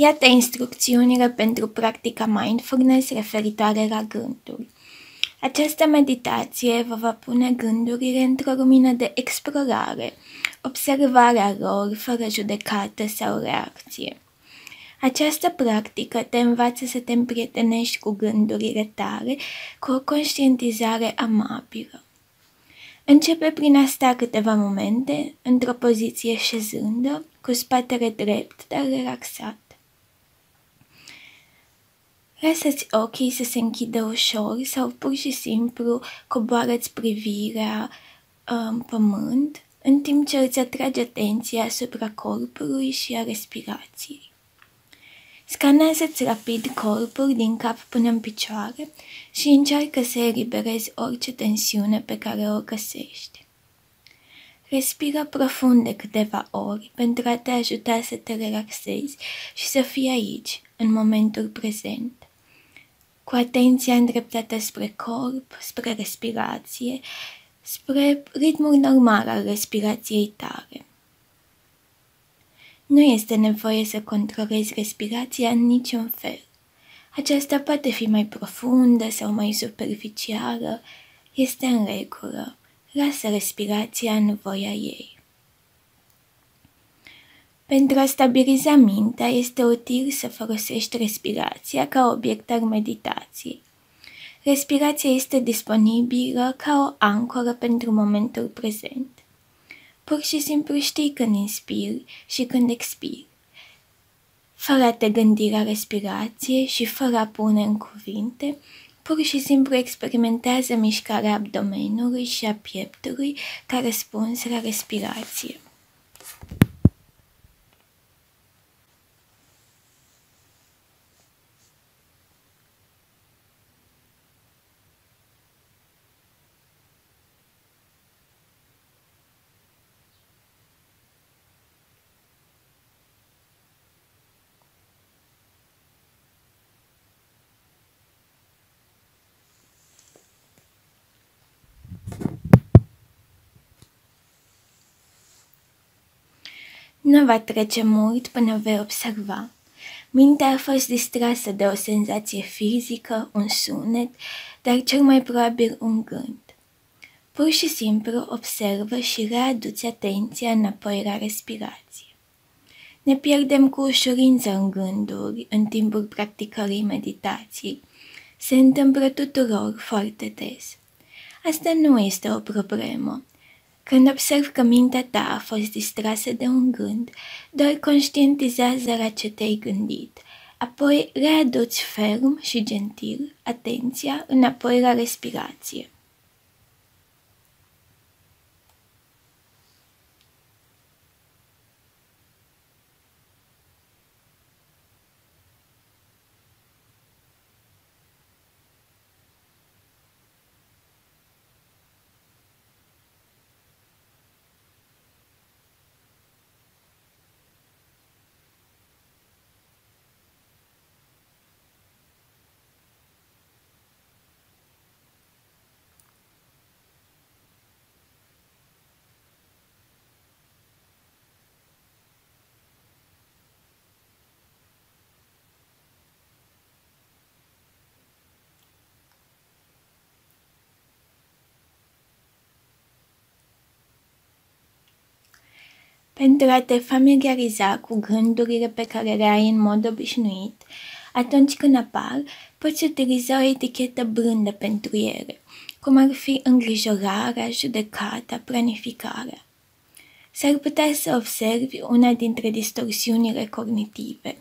Iată instrucțiunile pentru practica mindfulness referitoare la gânduri. Această meditație vă va pune gândurile într-o lumină de explorare, observarea lor fără judecată sau reacție. Această practică te învață să te împrietenești cu gândurile tale cu o conștientizare amabilă. Începe prin a sta câteva momente într-o poziție șezândă, cu spatele drept, dar relaxat. Lasă-ți ochii să se închidă ușor sau pur și simplu coboară-ți privirea în pământ, în timp ce îți atragi atenția asupra corpului și a respirației. Scanează-ți rapid corpul din cap până în picioare și încearcă să eliberezi orice tensiune pe care o găsești. Respiră profund de câteva ori pentru a te ajuta să te relaxezi și să fii aici, în momentul prezent. Cu atenția îndreptată spre corp, spre respirație, spre ritmul normal al respirației tale. Nu este nevoie să controlezi respirația în niciun fel. Aceasta poate fi mai profundă sau mai superficială, este în regulă. Lasă respirația în voia ei. Pentru a stabiliza mintea, este util să folosești respirația ca obiect al meditației. Respirația este disponibilă ca o ancoră pentru momentul prezent. Pur și simplu știi când inspiri și când expiri. Fără a te gândi la respirație și fără a pune în cuvinte, pur și simplu experimentează mișcarea abdomenului și a pieptului ca răspuns la respirație. Nu va trece mult până vei observa. Mintea a fost distrasă de o senzație fizică, un sunet, dar cel mai probabil un gând. Pur și simplu observă și readuți atenția înapoi la respirație. Ne pierdem cu ușurință în gânduri în timpul practicării meditației. Se întâmplă tuturor foarte des. Asta nu este o problemă. Când observi că mintea ta a fost distrasă de un gând, doar conștientizează la ce te-ai gândit. Apoi readuți ferm și gentil atenția înapoi la respirație. Pentru a te familiariza cu gândurile pe care le ai în mod obișnuit, atunci când apar, poți utiliza o etichetă blândă pentru ele, cum ar fi îngrijorarea, judecata, planificarea. S-ar putea să observi una dintre distorsiunile cognitive,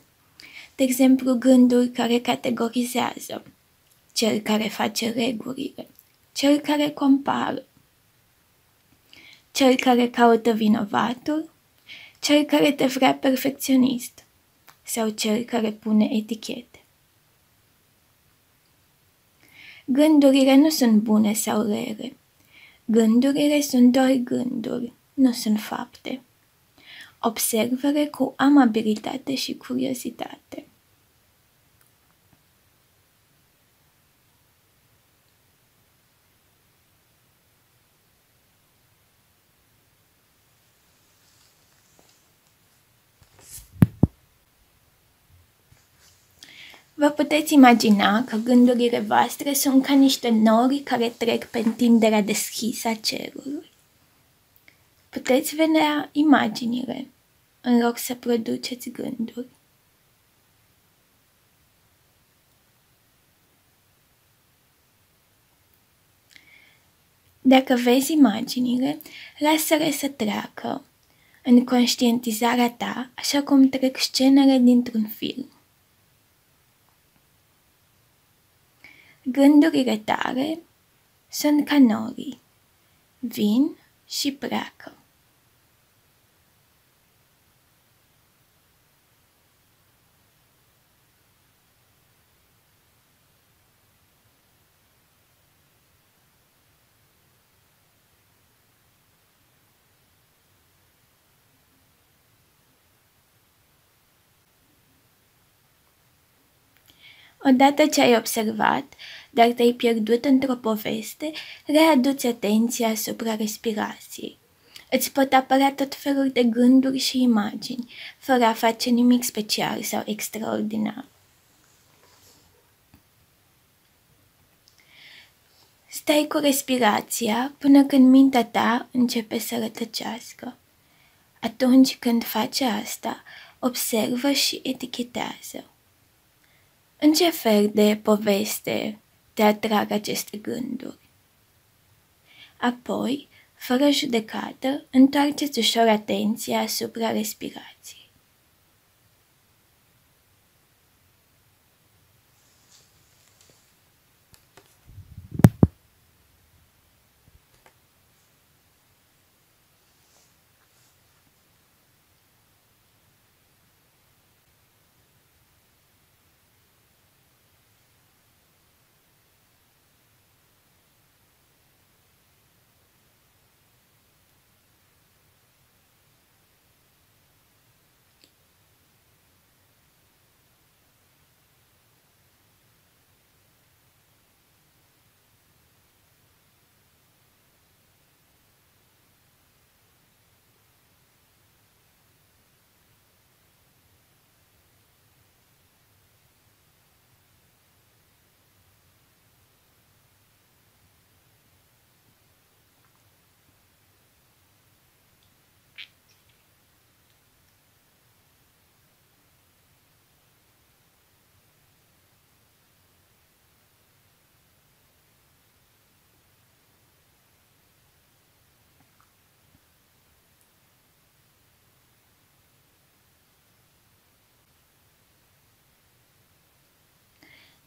de exemplu gândul care categorizează, cel care face regulile, cel care compară, cel care caută vinovatul, cel care te vrea perfecționist sau cel care pune etichete. Gândurile nu sunt bune sau rele. Gândurile sunt doar gânduri, nu sunt fapte. Observă-le cu amabilitate și curiozitate. Vă puteți imagina că gândurile voastre sunt ca niște nori care trec pe întinderea deschisă a cerului. Puteți vedea imaginile în loc să produceți gânduri. Dacă vezi imaginile, lasă-le să treacă în conștientizarea ta, așa cum trec scenele dintr-un film. Gândurile tale sunt ca norii, vin și pleacă. Odată ce ai observat, dar te-ai pierdut într-o poveste, readuți atenția asupra respirației. Îți pot apărea tot felul de gânduri și imagini, fără a face nimic special sau extraordinar. Stai cu respirația până când mintea ta începe să rătăcească. Atunci când faci asta, observă și etichetează. În ce fel de poveste te atrag aceste gânduri? Apoi, fără judecată, întoarceți ușor atenția asupra respirației.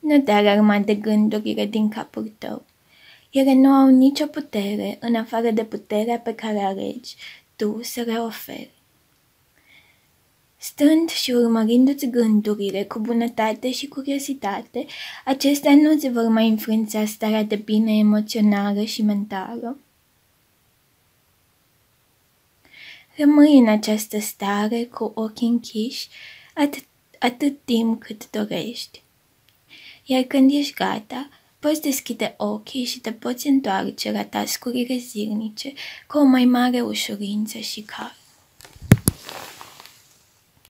Nu te alarma de gândurile din capul tău. Ele nu au nicio putere în afară de puterea pe care alegi tu să le oferi. Stând și urmărindu-ți gândurile cu bunătate și curiozitate, acestea nu ți vor mai influența starea de bine emoțională și mentală. Rămâi în această stare cu ochii închiși atât timp cât dorești. Iar când ești gata, poți deschide ochii și te poți întoarce la tascurile zilnice cu o mai mare ușurință și calm.